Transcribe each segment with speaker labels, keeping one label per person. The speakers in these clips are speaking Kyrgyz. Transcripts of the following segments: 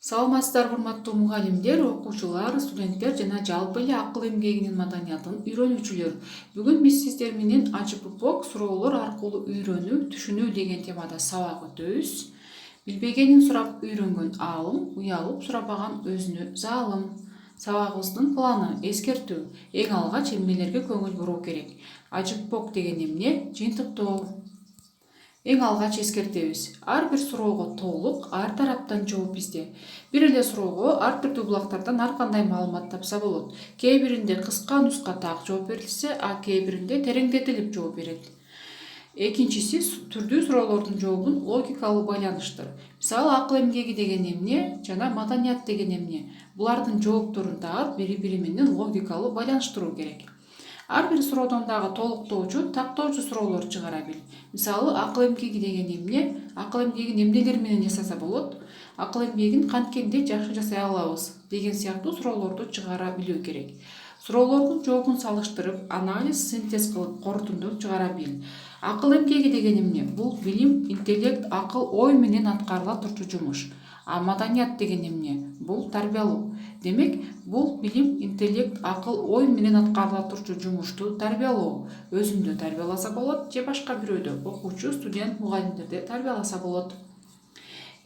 Speaker 1: Саламатсыздарбы урматтуу мугалимдер, окуучулар, студенттер жана жалпы эле акыл эмгегинин маданиятын үйрөнүүчүлөр. Бүгүн биз сиздер менен АЖППОК суроолор аркылуу үйрөнүү, түшүнүү деген темада сабак өтөбүз. Билбегенин сурап үйрөнгөн аалым, уялып сурабаган өзүнө заалым. Сабагыбыздын планы: эскертүү. Эң алгач эмнелерге көңүл буруу керек? АЖППОК деген эмне? Жыйынтыктоо. Эң алгач эскертебиз. Ар бир суроого толук, ар тараптан жооп бизде. Бир эле суроого ар түрдүү булактардан ар кандай маалымат тапса болот. Кээ биринде кыска нуска так жооп берилсе, а кээ биринде тереңдетилип жооп берет. Экинчиси түрдүү суроолордун жообун логикалуу байланыштыр. Мисалы, акыл эмгеги деген эмне жана маданият деген эмне? Булардын жоопторун дагы бири-бири менен логикалуу байланыштыруу керек. Ар бир суроодон дагы толуктоочу, тактоочу суроолор чыгара бил. Мисалы, акыл эмгеги деген эмне? Акыл эмгегин эмнелер менен жасаса болот? Акыл эмгегин канткенде жакшы жасай алабыз? Деген сыяктуу суроолорду чыгара билүү керек. Суроолордун жообун салыштырып, анализ, синтез кылып, корутунду чыгара бил. Акыл эмгеги деген эмне? Бул билим, интеллект, акыл, ой менен аткарыла турчу жумуш. А маданият деген эмне? Бул тарбиялоо. Демек, бул билим, интеллект, акыл, ой менен аткарыла турчу жумушту тарбиялоо. Өзүндө тарбияласа болот же башка бирөөдө, окуучу, студент, мугалимдерде тарбияласа болот.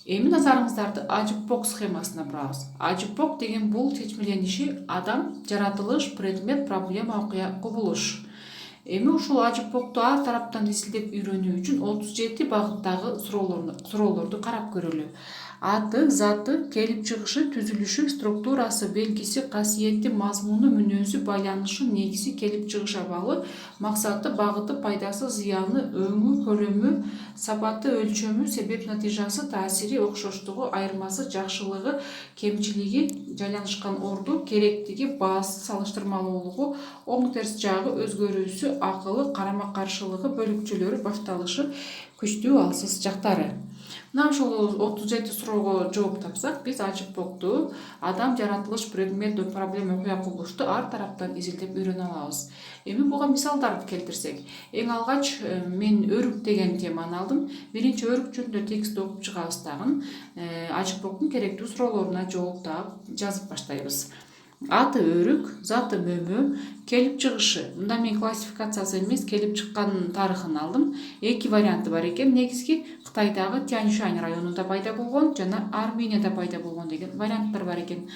Speaker 1: Эми назарыңыздарды АЖППОК схемасына бурабыз. АЖППОК деген бул чечмелениши адам, жаратылыш, предмет, проблема, окуя, кубулуш. Эми ушул АЖППОКту ар тараптан изилдеп үйрөнүү үчүн 37 багыттагы суроолорду карап көрөлү. Аты, заты, келип чыгышы, түзүлүшү, структурасы, белгиси, касиети, мазмуну, мүнөзү, байланышы, негизи, келип чыгыш абалы, максаты, багыты, пайдасы, зыяны, өңү, көлөмү, сапаты, өлчөмү, себеп натыйжасы, таасири, окшоштугу, айырмасы, жакшылыгы, кемчилиги, жайланышкан орду, керектиги, баасы, салыштырмалуулугу, оң терс жагы, өзгөрүүсү, акылы, карама каршылыгы, бөлүкчөлөрү, башталышы, күчтүү, алсыз жактары. Мына ушул 37 суроого жооп тапсак, биз АЖППОКту адам, жаратылыш, предмет, проблема, окуя, кубулушту ар тараптан изилдеп үйрөнө алабыз. Эми буга мисалдарды келтирсек, эң алгач мен өрүк деген теманы алдым. Биринчи өрүк жөнүндө текст окуп чыгабыз дагы. АЖППОКтун керектүү суроолоруна жооп дагы жазып баштайбыз. Аты өрүк, заты мөмө, келип чыгышы. Мында мен классификациясы эмес, келип чыккан тарыхын алдым. Эки варианты бар экен. Негизги Кытайдагы Тяньшань районунда пайда болгон жана Арменияда пайда болгон деген варианттар бар экен.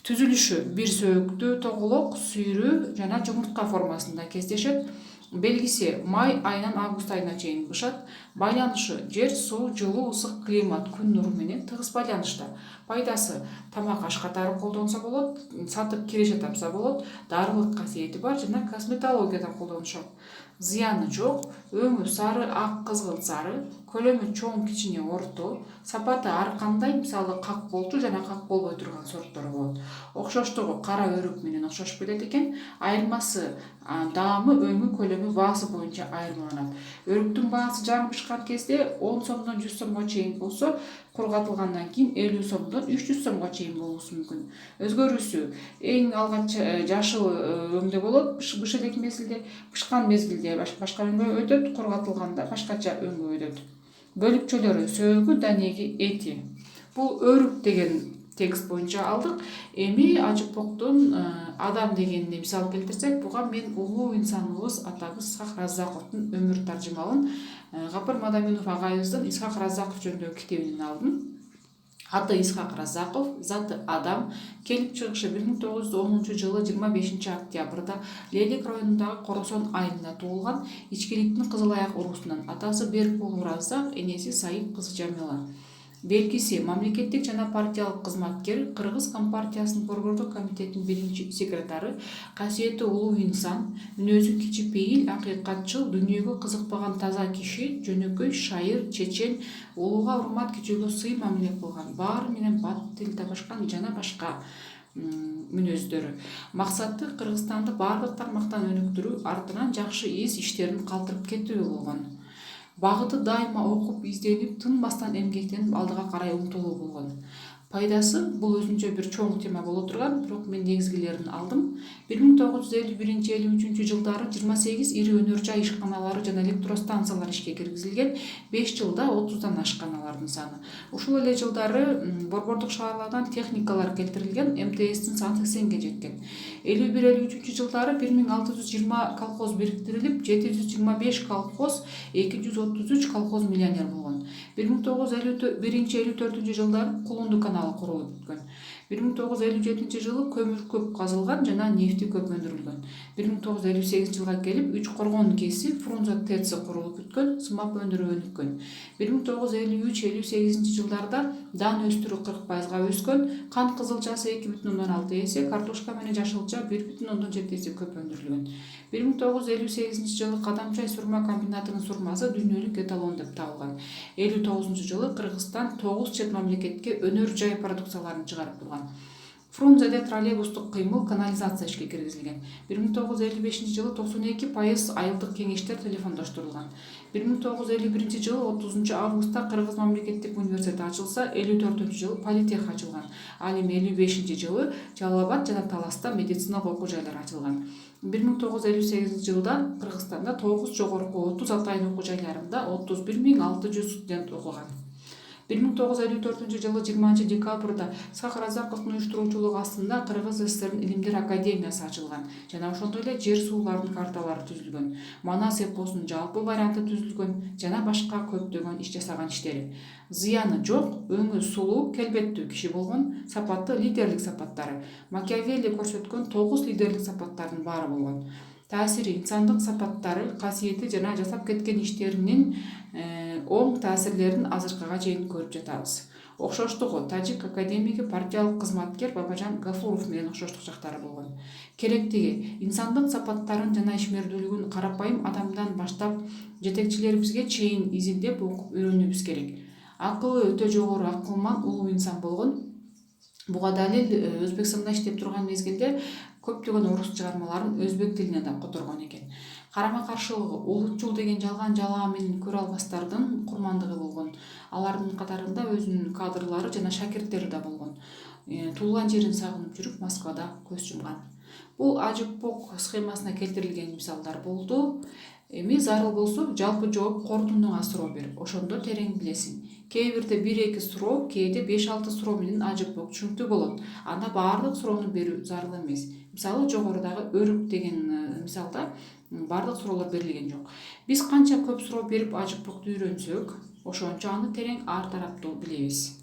Speaker 1: Түзүлүшү бир сөөктүү, тоголок, сүйрүү жана жумуртка формасында кездешет. Белгиси май айынан август айына чейин бышат. Байланышы жер, суу, жылуу, ысык климат, күн нуру менен тыгыз байланышта. Пайдасы тамак аш катары колдонсо болот, сатып киреше тапса болот, дарылык касиети бар жана косметологияда колдонушат. Зыяны жок, өңү сары, ак, кызгылт сары, көлөмү чоң, кичине, орто, сапаты ар кандай, мисалы как болчу жана как болбой турган сорттору болот. Окшоштугу кара өрүк менен окшош келет экен. Айырмасы даамы, өңү, көлөмү, баасы боюнча айырмаланат. Өрүктүн баасы жаңы бышкан кезде 10 сомдон 100 сомго чейин болсо, кургатылгандан кийин 50 сомдон 300 сомго чейин болушу мүмкүн. Өзгөрүүсү эң алгач жашыл өңдө болот, быш элек мезгилде, бышкан мезгилде башка өңгө өтөт, кургатылганда башкача өңгө өтөт. Бөлүкчөлөрү сөөгү, данеги, эти. Бул өрүк деген текст боюнча алдык. Эми АЖППОКтун адам дегенине мисал келтирсек, буга мен улуу инсаныбыз атабыз Исхак Раззаковдун өмүр таржымалын Гапар Мадаминов агайыбыздын Исхак Раззаков жөнүндөгү китебинен алдым. Аты Исхак Раззаков, заты адам, келип чыгышы 1910 жылы 25 октябрда Лелек районундагы Коросон айылында туулган, ичкиликтин кызыл аяк уруусунан. Атасы Беркулов Раззак, энеси Сайып кызы Жамила. Белгиси мамлекеттик жана партиялык кызматкер, Кыргыз Компартиясынын Борбордук комитетинин биринчи секретары, касиети улуу инсан, мүнөзү кичипейил, акыйкатчыл, дүнүйгө кызыкпаган таза киши, жөнөкөй, шайыр, чечен, улууга урмат, кичүүгө сый мамиле кылган, баары менен бат тил табышкан жана башка мүнөздөрү. Максаты Кыргызстанды баардык тармактан өнүктүрүү, артынан жакшы из иштерин калтырып кетүү болгон. Багыты дайыма окуп, изденип, тынбастан эмгектенип алдыга карай умтулуу болгон. пайдасы бул өзүнчө бир чоң тема боло турган, бирок мен негизгилерин алдым. 1951-53 жылдары 28 ири өнөр жай ишканалары жана электростанциялар ишке киргизилген, 5 жылда 30дан ашкан алардын саны. Ушул эле жылдары борбордук шаарлардан техникалар келтирилген, МТСтин саны 80ге жеткен. 51-53 жылдары 1620 колхоз бириктирилип, 725 колхоз, 233 колхоз миллионер болгон. 1951-54 жылдары Кулунду каналы курулуп бүткөн. 1957 жылы көмүр көп казылган жана нефти көп өндүрүлгөн. 1958 жылга келип Үч Коргон кеси Фрунзе ТЭЦ курулуп бүткөн, сымак өндүрүү өнүккөн. 1953-58 жылдарда дан өстүрүү 40%га өскөн, кант кызылчасы 2,6 эсе, картошка менен жашылча 1,7 эсе көп өндүрүлгөн. 1958 жылы Кадамчай сурма комбинатынын сурмасы дүйнөлүк эталон деп табылган. 59 жылы Кыргызстан 9 чет мамлекетке өнөр жай продукцияларын чыгарып турган. Фрунзеде троллейбустук кыймыл, канализация ишке киргизилген. 1955 жылы 92% айылдык кеңештер телефондоштурулган. 1951 жылы 30 августта Кыргыз мамлекеттик университети ачылса, 54 жылы политех ачылган. Ал эми 55 жылы Жалал Абад жана Таласта медициналык окуу жайлар ачылган. 1958 жылда Кыргызстанда 9 жогорку 30 атайын окуу жайларында 31.600 студент окуган. 1954 жылы 20 декабрда Сак Разаковдун уюштуруучулугу астында Кыргыз СССРдин Илимдер академиясы ачылган жана ошондой эле жер суулардын карталары түзүлгөн, Манас эпосунун жалпы варианты түзүлгөн жана башка көптөгөн иш жасаган иштери. Зыяны жок, өңү сулуу, келбеттүү киши болгон, сапаты лидерлик сапаттары. Макиавелли көрсөткөн 9 лидерлик сапаттардын баары болгон. Таасири инсандык сапаттары, касиети жана жасап кеткен иштеринин оң таасирлерин азыркыга чейин көрүп жатабыз. Окшоштугу тажик академиги, партиялык кызматкер Бабажан Гафуров менен окшоштук жактары болгон. Керектиги инсандык сапаттарын жана ишмердүүлүгүн карапайым адамдан баштап жетекчилерибизге чейин изилдеп окуп үйрөнүүбүз керек. Акылы өтө жогору, акылман, улуу инсан болгон. Буга далил Өзбекстанда иштеп турган мезгилде көптөгөн орус чыгармаларын өзбек тилине да которгон экен. Карама каршылыгы улутчул деген жалган жалаа менен көрө албастардын курмандыгы болгон. Алардын катарында өзүнүн кадрлары жана шакирттери да болгон. Туулган жерин сагынып жүрүп Москвада көз жумган. Бул Ажыпок схемасына келтирилген мисалдар болду. Эми зарыл болсо жалпы жооп корутундуңа суроо берип, ошондо терең билесиң. Кээ бирде 1-2 суроо, кээде 5-6 суроо менен Ажыпок түшүнүктүү болот. Анда баардык суроону берүү зарыл эмес. Мисалы жогорудагы өрүк деген мисалда баардык суроолор берилген жок. Биз канча көп суроо берип Ажыпокту үйрөнсөк, ошончо аны терең ар тараптуу билебиз.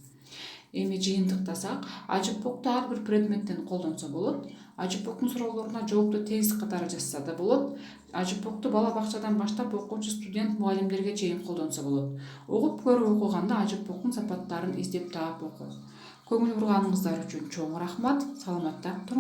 Speaker 1: Эми жыйынтыктасак, Ажыпокту ар бир предметтен колдонсо болот. Ажыпоктун суроолоруна жоопту тез катары жазса да болот. Ажыпокту бала бакчадан баштап окуучу студент, мугалимдерге чейин колдонсо болот. Угуп көрүп окуганда Ажыпоктун сапаттарын издеп таап оку. Көңүл бурганыңыздар үчүн чоң рахмат. Саламатта туруңуздар.